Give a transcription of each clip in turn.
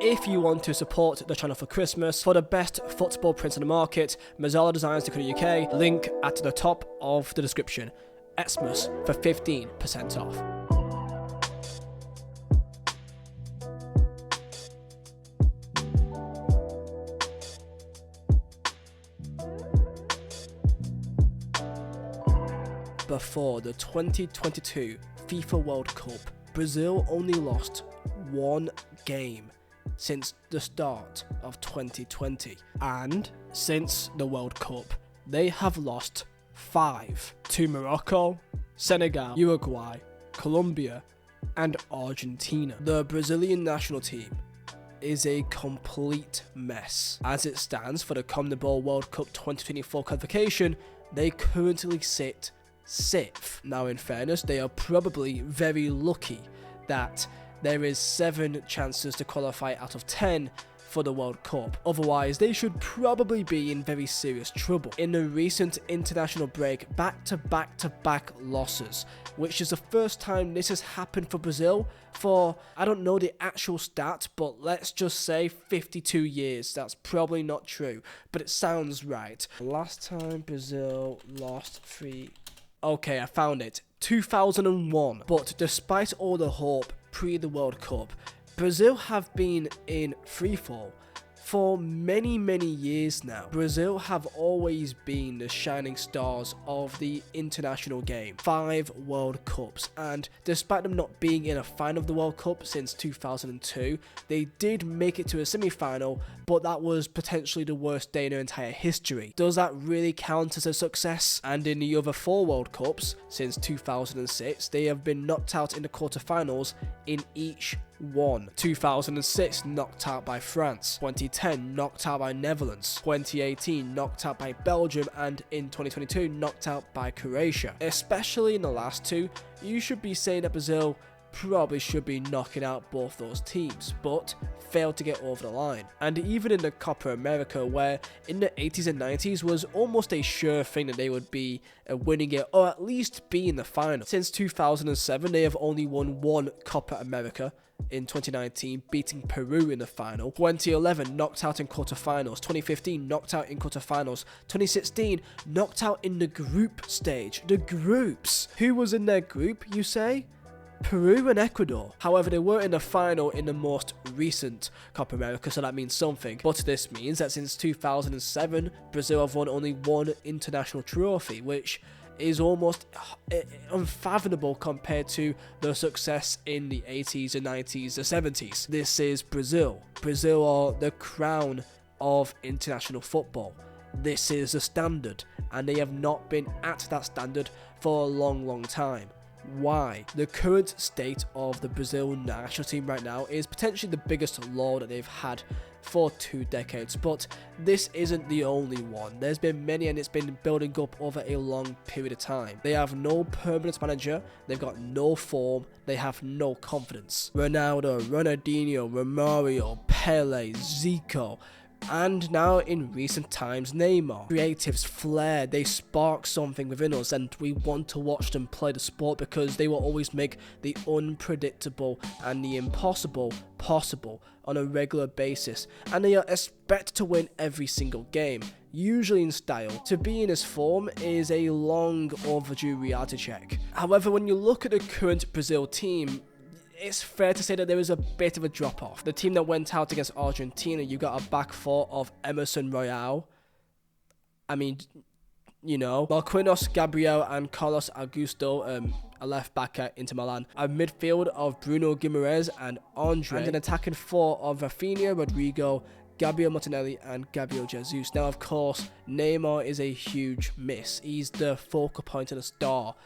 If you want to support the channel for Christmas, for the best football prints on the market, mazaladesigns.co.uk, link at the top of the description. Xmas for 15% off. Before the 2022 FIFA World Cup, Brazil only lost one game since the start of 2020, and since the World Cup they have lost 5 to Morocco, Senegal, Uruguay, Colombia and Argentina. The Brazilian national team is a complete mess. As it stands for the CONMEBOL World Cup 2024 qualification, they currently sit 6th. Now in fairness, they are probably very lucky that there is 7 chances to qualify out of 10 for the World Cup. Otherwise, they should probably be in very serious trouble. In the recent international break, back-to-back losses, which is the first time this has happened for Brazil for, I don't know the actual stat, but let's just say 52 years. That's probably not true, but it sounds right. Last time Brazil lost 3... Okay, I found it. 2001. But despite all the hope pre the World Cup, Brazil have been in freefall for many years now. Brazil have always been the shining stars of the international game. 5 World Cups, and despite them not being in a final of the World Cup since 2002, they did make it to a semi-final, but that was potentially the worst day in their entire history. Does that really count as a success? And in the other 4 World Cups since 2006, they have been knocked out in the quarterfinals in each one. 2006 knocked out by France, 2010 knocked out by Netherlands, 2018 knocked out by Belgium, and in 2022 knocked out by Croatia. Especially in the last 2, you should be saying that Brazil probably should be knocking out both those teams, but failed to get over the line. And even in the Copa America, where in the 80s and 90s was almost a sure thing that they would be winning it, or at least be in the final. Since 2007, they have only won 1 Copa America, in 2019, beating Peru in the final. 2011 knocked out in quarterfinals. 2015 knocked out in quarterfinals. 2016 knocked out in the group stage. The groups. Who was in their group, you say? Peru and Ecuador. However, they were in the final in the most recent Copa America, so that means something. But this means that since 2007, Brazil have won only 1 international trophy, which is almost unfathomable compared to the success in the 80s, the 90s, the 70s. This is Brazil. Brazil are the crown of international football. This is the standard, and they have not been at that standard for a long time. Why? The current state of the Brazil national team right now is potentially the biggest low that they've had for 2 decades, but this isn't the only one. There's been many, and it's been building up over a long period of time. They have no permanent manager, they've got no form, they have no confidence. Ronaldo, Ronaldinho, Romario, Pele, Zico, and now in recent times Neymar. Creatives, flair, they spark something within us, and we want to watch them play the sport because they will always make the unpredictable and the impossible possible on a regular basis, and they are expected to win every single game, usually in style. To be in this form is a long overdue reality check. However, when you look at the current Brazil team, it's fair to say that there is a bit of a drop-off. The team that went out against Argentina, you got a back 4 of Emerson Royal. I mean, you know, Marquinhos, Gabriel and Carlos Augusto, a left back at Inter Milan. A midfield of Bruno Guimaraes and Andre. And an attacking 4 of Rafinha, Rodrigo, Gabriel Martinelli and Gabriel Jesus. Now, of course, Neymar is a huge miss. He's the focal point and the star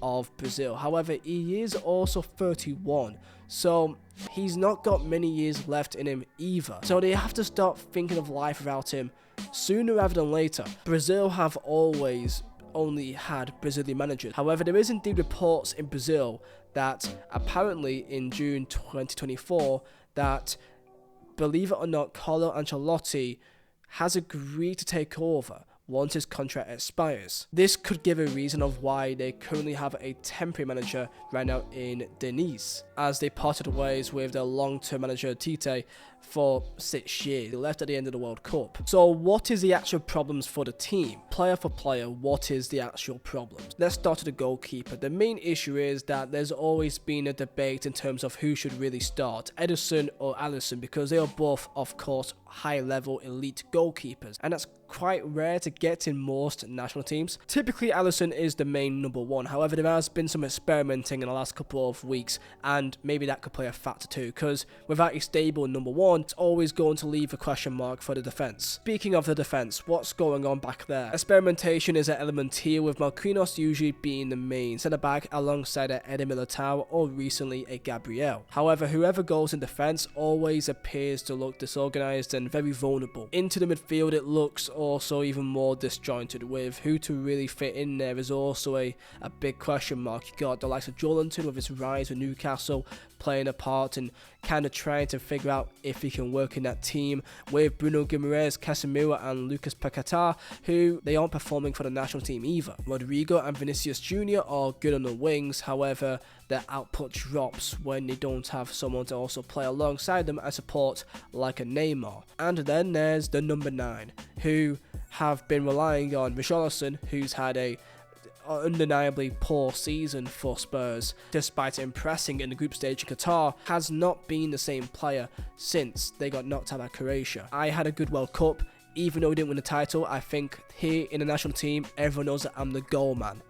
of Brazil. However, he is also 31, so he's not got many years left in him either. So they have to start thinking of life without him sooner rather than later. Brazil have always only had Brazilian managers. However, there is indeed reports in Brazil that apparently in June 2024 that, believe it or not, Carlo Ancelotti has agreed to take over once his contract expires. This could give a reason of why they currently have a temporary manager right now in Denise, as they parted ways with their long-term manager Tite for 6 years. He left at the end of the World Cup. So what is the actual problems for the team? Player for player, what is the actual problems? Let's start with the goalkeeper. The main issue is that there's always been a debate in terms of who should really start, Ederson or Alisson, because they are both, of course, high-level elite goalkeepers, and that's quite rare to get in most national teams. Typically, Alisson is the main number one. However, there has been some experimenting in the last couple of weeks, and maybe that could play a factor too, because without a stable number one, it's always going to leave a question mark for the defence. Speaking of the defence, what's going on back there? Experimentation is an element here, with Marquinhos usually being the main centre-back alongside a Eder Militao or recently a Gabriel. However, whoever goes in defence always appears to look disorganised and very vulnerable. Into the midfield, it looks also even more disjointed, with who to really fit in there is also a big question mark. You got the likes of Joelinton with his rise with Newcastle playing a part and kind of trying to figure out if he can work in that team, with Bruno Guimaraes, Casemiro and Lucas Paquetá, who they aren't performing for the national team either. Rodrigo and Vinicius Jr. are good on the wings, however their output drops when they don't have someone to also play alongside them and support like a Neymar. And then there's the number 9, who have been relying on Richarlison, who's had a undeniably poor season for Spurs. Despite impressing in the group stage in Qatar, has not been the same player since they got knocked out by Croatia. I had a good World Cup, even though we didn't win the title. I think here in the national team, everyone knows that I'm the goal man.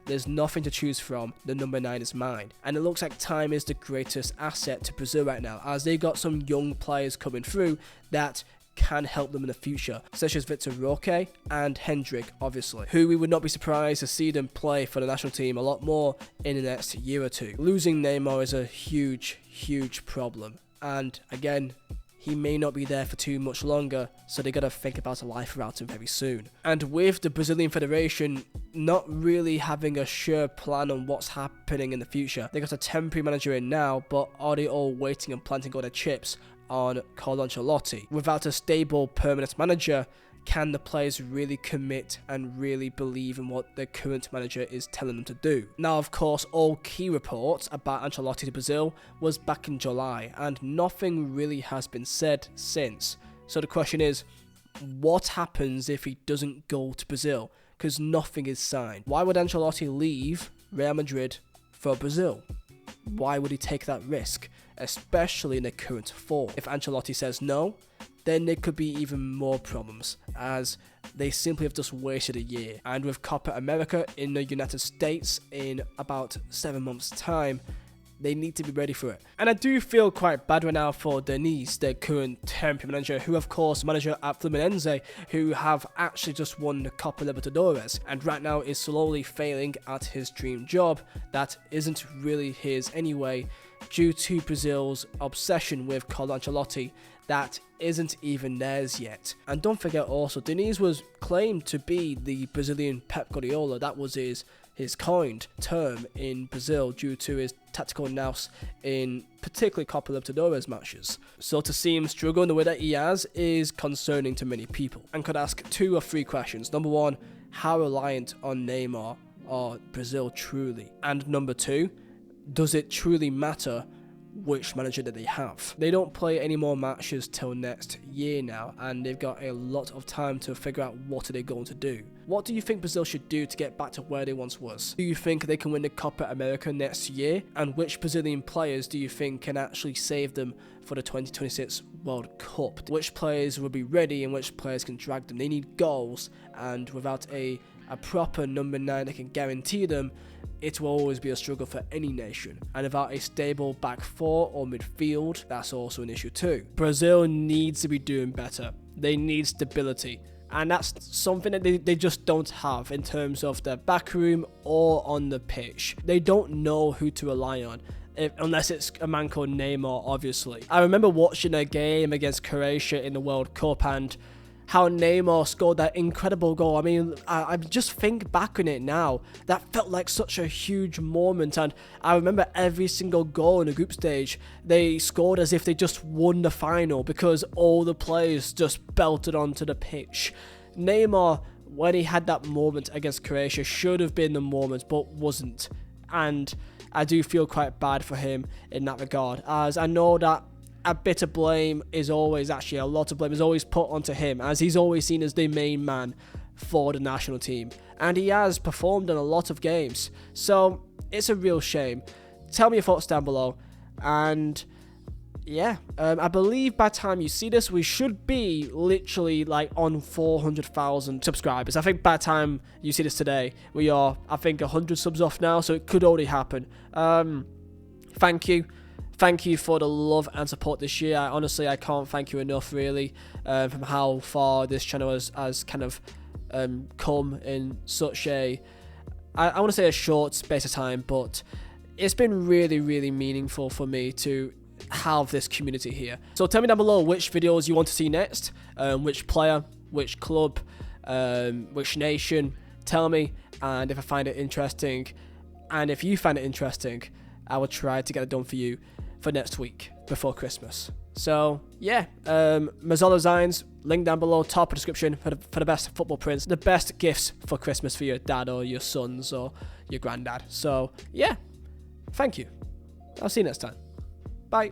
There's nothing to choose from, the number 9 is mine. And it looks like time is the greatest asset to Brazil right now, as they got some young players coming through that can help them in the future, such as Vitor Roque and Hendrick, obviously, who we would not be surprised to see them play for the national team a lot more in the next year or two. Losing Neymar is a huge problem, and again, he may not be there for too much longer, so they gotta think about a life without him very soon. And with the Brazilian Federation not really having a sure plan on what's happening in the future, they got a temporary manager in now, but are they all waiting and planting all their chips on Carlo Ancelotti? Without a stable permanent manager, can the players really commit and really believe in what their current manager is telling them to do? Now, of course, all key reports about Ancelotti to Brazil was back in July, and nothing really has been said since. So the question is, what happens if he doesn't go to Brazil? Because nothing is signed. Why would Ancelotti leave Real Madrid for Brazil? Why would he take that risk, especially in the current form? If Ancelotti says no, then there could be even more problems, as they simply have just wasted a year. And with Copa America in the United States in about 7 months' time, they need to be ready for it. And I do feel quite bad right now for Diniz, their current temporary manager, who of course manager at Fluminense, who have actually just won the Copa Libertadores, and right now is slowly failing at his dream job that isn't really his anyway, due to Brazil's obsession with Carlo Ancelotti that isn't even theirs yet. And don't forget also, Diniz was claimed to be the Brazilian Pep Guardiola. That was his coined term in Brazil due to his tactical nous in particularly Copa Libertadores matches. So to see him struggle in the way that he has is concerning to many people, and could ask 2 or 3 questions. Number 1, how reliant on Neymar are Brazil truly? And number 2, does it truly matter which manager that they have? They don't play any more matches till next year now, and they've got a lot of time to figure out what are they going to do. What do you think Brazil should do to get back to where they once was? Do you think they can win the Copa America next year? And which Brazilian players do you think can actually save them for the 2026 World Cup? Which players will be ready and which players can drag them? They need goals, and without a proper number 9 that can guarantee them, it will always be a struggle for any nation. And without a stable back 4 or midfield, that's also an issue too. Brazil needs to be doing better. They need stability. And that's something that they just don't have in terms of their back room or on the pitch. They don't know who to rely on, unless it's a man called Neymar, obviously. I remember watching a game against Croatia in the World Cup and how Neymar scored that incredible goal. I mean, I just think back on it now. That felt like such a huge moment, and I remember every single goal in the group stage, they scored as if they just won the final because all the players just belted onto the pitch. Neymar, when he had that moment against Croatia, should have been the moment, but wasn't. And I do feel quite bad for him in that regard, as I know that a bit of blame is always, actually a lot of blame is always put onto him, as he's always seen as the main man for the national team, and he has performed in a lot of games, so it's a real shame. Tell me your thoughts down below, and yeah, I believe by the time you see this, we should be literally like on 400,000 subscribers. I think by the time you see this today, we are, I think, 100 subs off now, so it could already happen. Thank you for the love and support this year. Honestly, I can't thank you enough, really, from how far this channel has kind of come in such a, I want to say a short space of time, but it's been really, really meaningful for me to have this community here. So tell me down below which videos you want to see next, which player, which club, which nation. Tell me, and if I find it interesting, and if you find it interesting, I will try to get it done for you for next week before Christmas. So yeah, Mazzola Designs, link down below, top of the description for the best football prints, the best gifts for Christmas for your dad or your sons or your granddad. So yeah, thank you. I'll see you next time. Bye.